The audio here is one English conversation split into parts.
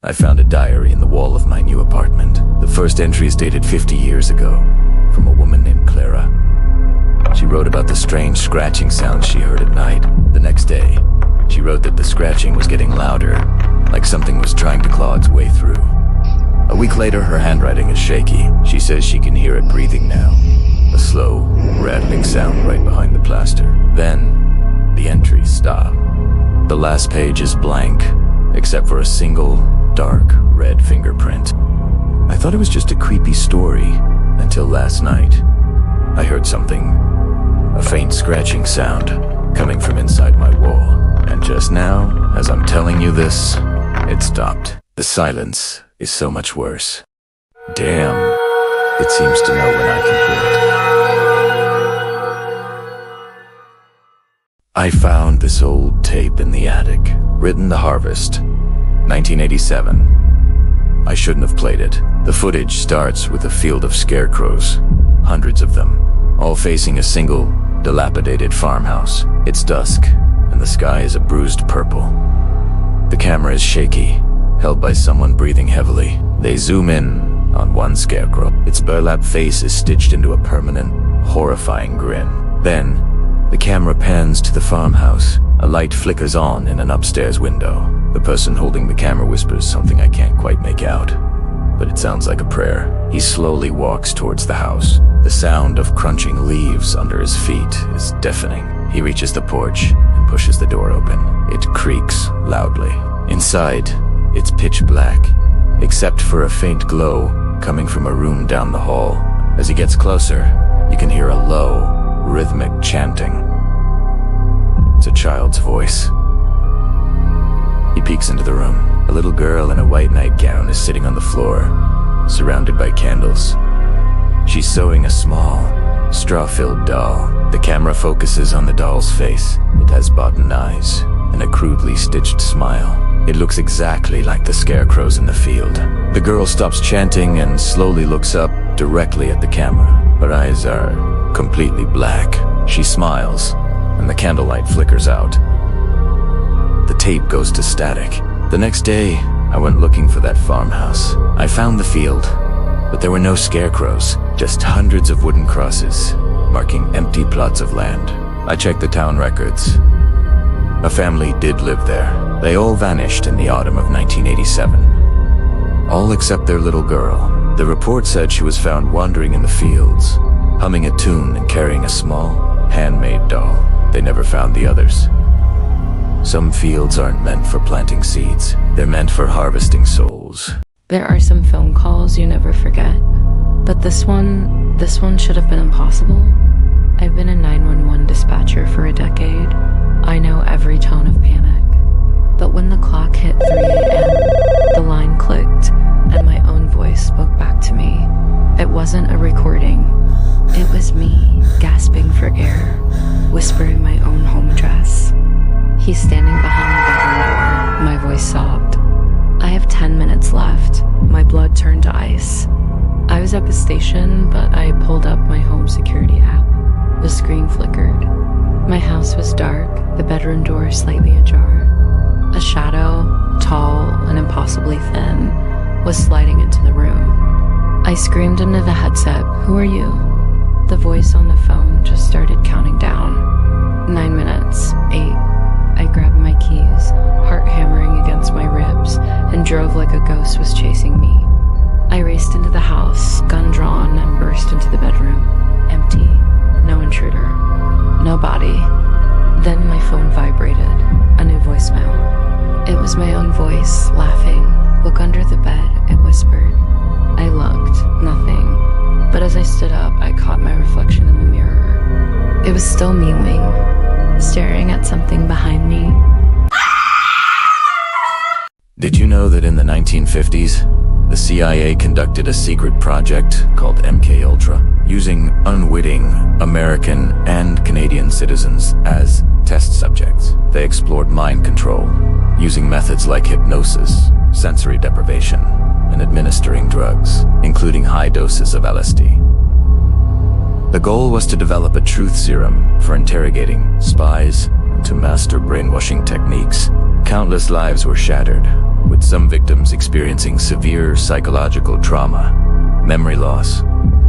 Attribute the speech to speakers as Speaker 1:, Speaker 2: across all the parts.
Speaker 1: I found a diary in the wall of my new apartment. The first entry is dated 50 years ago, from a woman named Clara. She wrote about the strange scratching sounds she heard at night. The next day, she wrote that the scratching was getting louder, like something was trying to claw its way through. A week later, her handwriting is shaky. She says she can hear it breathing now. A slow, rattling sound right behind the plaster. Then, the entries stop. The last page is blank, except for a single, dark, red fingerprint. I thought it was just a creepy story, until last night. I heard something. A faint scratching sound, coming from inside my wall. And just now, as I'm telling you this, it stopped. The silence is so much worse. Damn, it seems to know when I can hear it. I found this old tape in the attic, written The Harvest, 1987. I shouldn't have played it. The footage starts with a field of scarecrows, hundreds of them, all facing a single, dilapidated farmhouse. It's dusk, and the sky is a bruised purple. The camera is shaky, held by someone breathing heavily. They zoom in on one scarecrow. Its burlap face is stitched into a permanent, horrifying grin. Then, the camera pans to the farmhouse. A light flickers on in an upstairs window. The person holding the camera whispers something I can't quite make out, but it sounds like a prayer. He slowly walks towards the house. The sound of crunching leaves under his feet is deafening. He reaches the porch and pushes the door open. It creaks loudly. Inside, it's pitch black, except for a faint glow coming from a room down the hall. As he gets closer, you can hear a low, rhythmic chanting. It's a child's voice. He peeks into the room. A little girl in a white nightgown is sitting on the floor, surrounded by candles. She's sewing a small, straw-filled doll. The camera focuses on the doll's face. It has button eyes and a crudely stitched smile. It looks exactly like the scarecrows in the field. The girl stops chanting and slowly looks up directly at the camera. Her eyes are completely black. She smiles, and the candlelight flickers out. The tape goes to static. The next day, I went looking for that farmhouse. I found the field, but there were no scarecrows, just hundreds of wooden crosses, marking empty plots of land. I checked the town records. A family did live there. They all vanished in the autumn of 1987. All except their little girl. The report said she was found wandering in the fields, humming a tune and carrying a small, handmade doll. They never found the others. Some fields aren't meant for planting seeds. They're meant for harvesting souls.
Speaker 2: There are some phone calls you never forget, but this one should have been impossible. I've been a 911 dispatcher for a decade. I know every tone of panic. But when the clock hit 3 a.m., the line clicked, and my own voice spoke back to me. It wasn't a recording. It was me, gasping for air, whispering my own home address. He's standing behind the bedroom door. My voice sobbed. I have 10 minutes left. My blood turned to ice. I was at the station, but I pulled up my home security app. The screen flickered. My house was dark, the bedroom door slightly ajar. A shadow, tall and impossibly thin, was sliding into the room. I screamed into the headset, "Who are you?" The voice on the phone just started counting down. 9 minutes, 8. I grabbed my keys, heart hammering against my ribs, and drove like a ghost was chasing me. I raced into the house, gun drawn, and burst into the bedroom. Empty. No intruder. No body. Then my phone vibrated. A new voicemail. It was my own voice, laughing. "Look under the bed," it whispered. I looked. Nothing. But as I stood up, I caught my reflection in the mirror. It was still Mewing, staring at something behind me.
Speaker 1: Did you know that in the 1950s, the CIA conducted a secret project called MKUltra, using unwitting American and Canadian citizens as test subjects? They explored mind control, using methods like hypnosis, sensory deprivation, and administering drugs, including high doses of LSD. The goal was to develop a truth serum for interrogating spies and to master brainwashing techniques. Countless lives were shattered, with some victims experiencing severe psychological trauma, memory loss,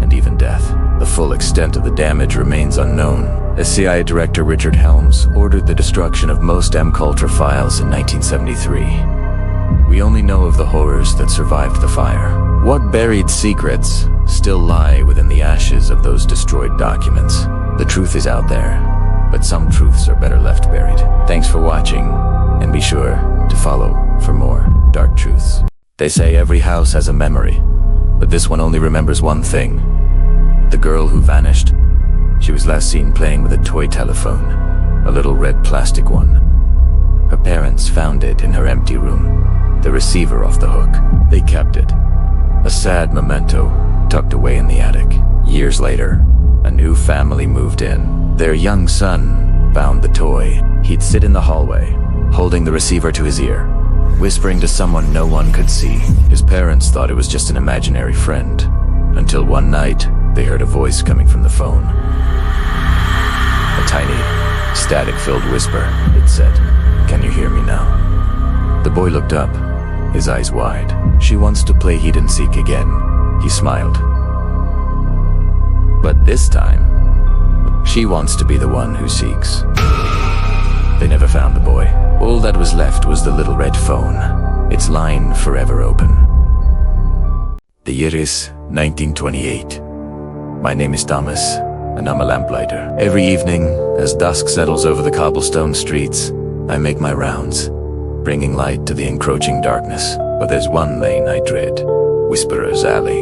Speaker 1: and even death. The full extent of the damage remains unknown, as CIA Director Richard Helms ordered the destruction of most MKUltra files in 1973. We only know of the horrors that survived the fire. What buried secrets still lie within the ashes of those destroyed documents? The truth is out there, but some truths are better left buried. Thanks for watching, and be sure to follow for more dark truths. They say every house has a memory, but this one only remembers one thing. The girl who vanished. She was last seen playing with a toy telephone, a little red plastic one. Her parents found it in her empty room, the receiver off the hook. They kept it, a sad memento tucked away in the attic. Years later, a new family moved in. Their young son found the toy. He'd sit in the hallway, holding the receiver to his ear, whispering to someone no one could see. His parents thought it was just an imaginary friend, until one night, they heard a voice coming from the phone. A tiny, static-filled whisper. It said, "Can you hear me now?" The boy looked up, his eyes wide. "She wants to play hide-and-seek again," he smiled. "But this time, she wants to be the one who seeks." They never found the boy. All that was left was the little red phone, its line forever open. The year is 1928. My name is Thomas, and I'm a lamplighter. Every evening, as dusk settles over the cobblestone streets, I make my rounds, bringing light to the encroaching darkness. But there's one lane I dread, Whisperer's Alley.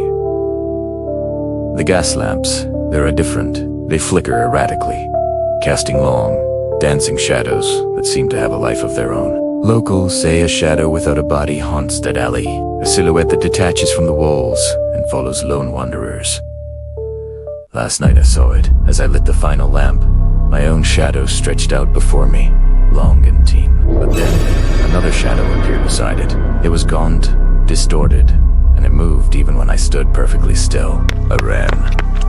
Speaker 1: The gas lamps, they're different. They flicker erratically, casting long, dancing shadows that seem to have a life of their own. Locals say a shadow without a body haunts that alley, a silhouette that detaches from the walls and follows lone wanderers. Last night I saw it, as I lit the final lamp. My own shadow stretched out before me, long and teen. But then, another shadow appeared beside it. It was gaunt, distorted, and it moved even when I stood perfectly still. I ran,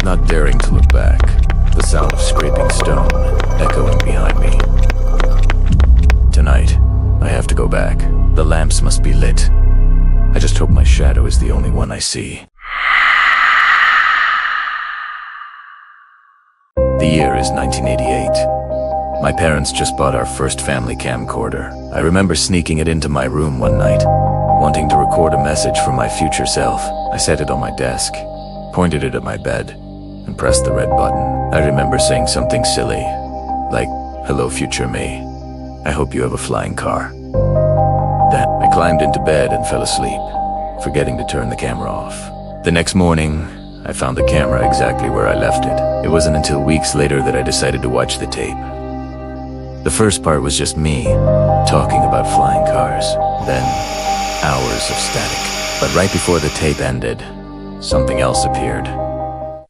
Speaker 1: not daring to look back, the sound of scraping stone echoing behind me. Tonight, I have to go back. The lamps must be lit. I just hope my shadow is the only one I see. The year is 1988. My parents just bought our first family camcorder. I remember sneaking it into my room one night, wanting to record a message from my future self. I set it on my desk, pointed it at my bed, and pressed the red button. I remember saying something silly, like, "Hello, future me. I hope you have a flying car." Then I climbed into bed and fell asleep, forgetting to turn the camera off. The next morning, I found the camera exactly where I left it. It wasn't until weeks later that I decided to watch the tape. The first part was just me, talking about flying cars. Then, hours of static. But right before the tape ended, something else appeared.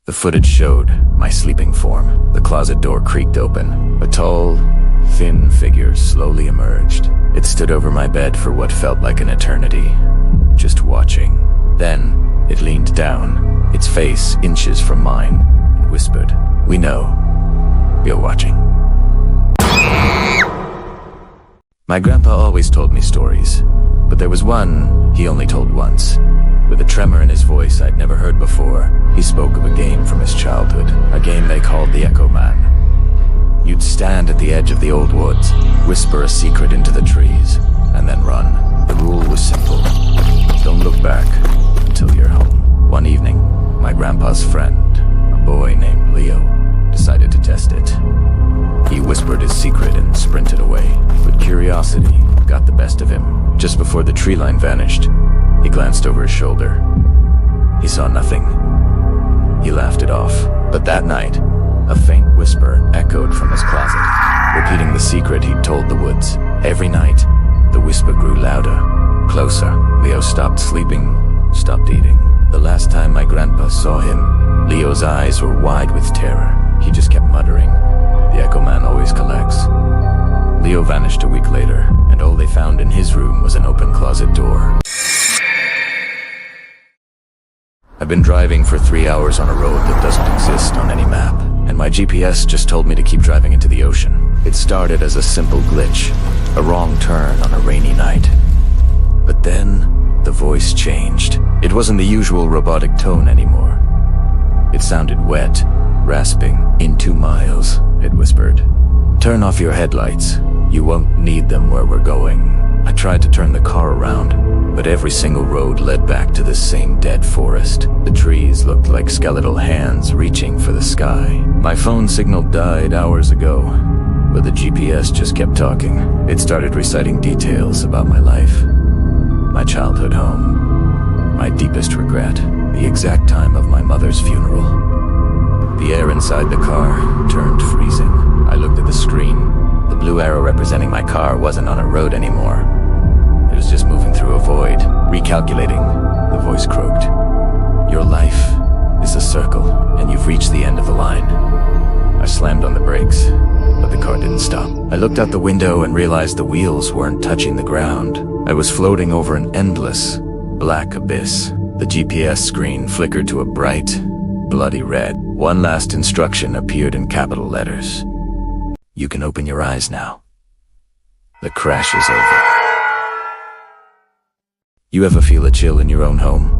Speaker 1: The footage showed my sleeping form. The closet door creaked open. A tall, thin figure slowly emerged. It stood over my bed for what felt like an eternity, just watching. Then, it leaned down, its face inches from mine, and whispered, "We know. You're watching." My grandpa always told me stories, but there was one he only told once. With a tremor in his voice I'd never heard before, he spoke of a game from his childhood, a game they called the Echo Man. You'd stand at the edge of the old woods, whisper a secret into the trees, and then run. The rule was simple. Don't look back until you're home. One evening, my grandpa's friend, a boy named Leo, decided to test it. He whispered his secret and sprinted away, but curiosity got the best of him. Just before the tree line vanished, he glanced over his shoulder. He saw nothing. He laughed it off. But that night, a faint whisper echoed from his closet, repeating the secret he'd told the woods. Every night, the whisper grew louder, closer. Leo stopped sleeping, stopped eating. The last time my grandpa saw him, Leo's eyes were wide with terror. He just kept muttering, "The Echo Man always collects." Leo vanished a week later, and all they found in his room was an open closet door. I've been driving for 3 hours on a road that doesn't exist on any map, and my GPS just told me to keep driving into the ocean. It started as a simple glitch, a wrong turn on a rainy night. But then, the voice changed. It wasn't the usual robotic tone anymore. It sounded wet, rasping. "In 2 miles," it whispered. "Turn off your headlights. You won't need them where we're going." I tried to turn the car around, but every single road led back to the same dead forest. The trees looked like skeletal hands reaching for the sky. My phone signal died hours ago, but the GPS just kept talking. It started reciting details about my life, my childhood home, my deepest regret, the exact time of my mother's funeral. The air inside the car turned freezing. I looked at the screen. The blue arrow representing my car wasn't on a road anymore. It was just moving through a void. "Recalculating," the voice croaked. "Your life is a circle, and you've reached the end of the line." I slammed on the brakes, but the car didn't stop. I looked out the window and realized the wheels weren't touching the ground. I was floating over an endless, black abyss. The GPS screen flickered to a bright, bloody red. One last instruction appeared in capital letters. "You can open your eyes now. The crash is over." You ever feel a chill in your own home?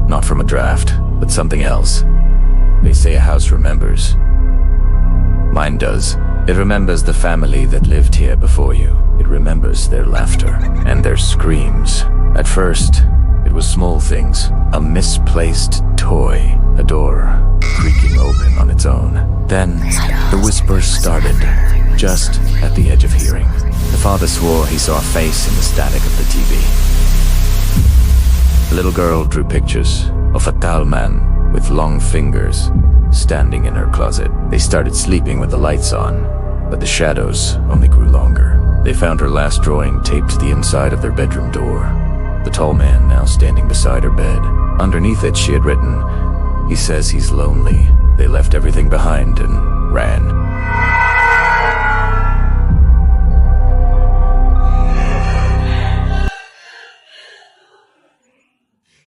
Speaker 1: Not from a draft, but something else. They say a house remembers. Mine does. It remembers the family that lived here before you. It remembers their laughter and their screams. At first, it was small things. A misplaced toy, a door creaking open on its own. Then, the whispers started, just at the edge of hearing. The father swore he saw a face in the static of the TV. The little girl drew pictures of a tall man with long fingers standing in her closet. They started sleeping with the lights on, but the shadows only grew longer. They found her last drawing taped to the inside of their bedroom door. The tall man now standing beside her bed. Underneath it, she had written, "He says he's lonely." They left everything behind and ran.